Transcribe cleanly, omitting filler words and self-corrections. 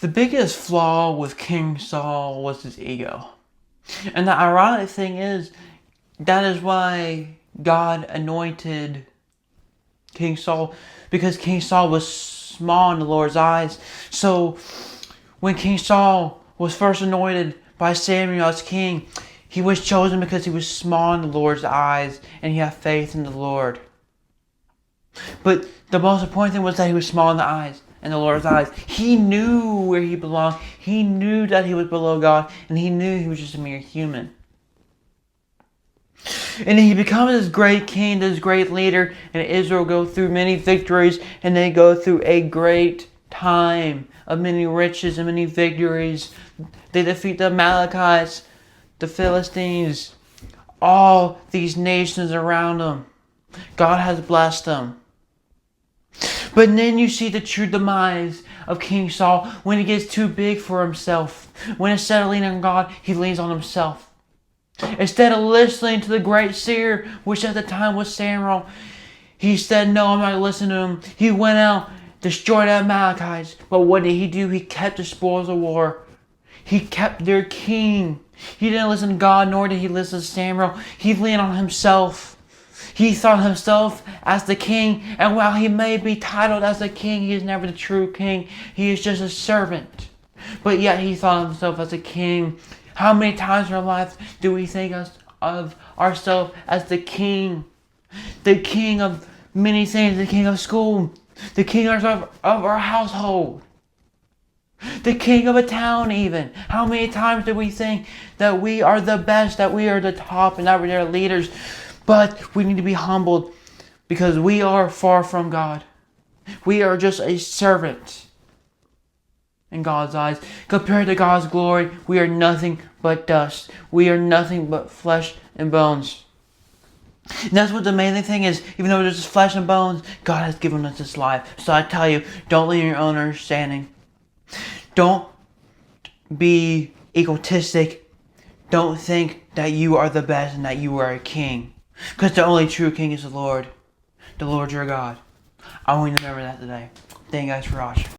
The biggest flaw with King Saul was his ego. And the ironic thing is, that is why God anointed King Saul, because King Saul was small in the Lord's eyes. So when King Saul was first anointed by Samuel as king, he was chosen because he was small in the Lord's eyes and he had faith in the Lord. But the most important thing was that he was small in the Lord's eyes. He knew where he belonged. He knew that he was below God, and he knew he was just a mere human. And he becomes this great king, this great leader, and Israel go through many victories, and they go through a great time of many riches and many victories. They defeat the Amalekites, the Philistines, all these nations around them. God has blessed them. But then you see the true demise of King Saul when he gets too big for himself. When instead of leaning on God, he leans on himself. Instead of listening to the great seer, which at the time was Samuel, he said, no, I'm not listening to him. He went out, destroyed the Amalekites. But what did he do? He kept the spoils of war. He kept their king. He didn't listen to God, nor did he listen to Samuel. He leaned on himself. He thought himself as the king, and while he may be titled as the king, he is never the true king. He is just a servant. But yet he thought of himself as a king. How many times in our life do we think of ourselves as the king? The king of many things, the king of school, the king of our household, the king of a town even. How many times do we think that we are the best, that we are the top, and that we are leaders? But we need to be humbled because we are far from God. We are just a servant in God's eyes. Compared to God's glory, we are nothing but dust. We are nothing but flesh and bones. And that's what the amazing thing is. Even though there's just flesh and bones, God has given us this life. So I tell you, don't lean on your own understanding. Don't be egotistic. Don't think that you are the best and that you are a king. Because the only true king is the Lord. The Lord your God. I want you to remember that today. Thank you guys for watching.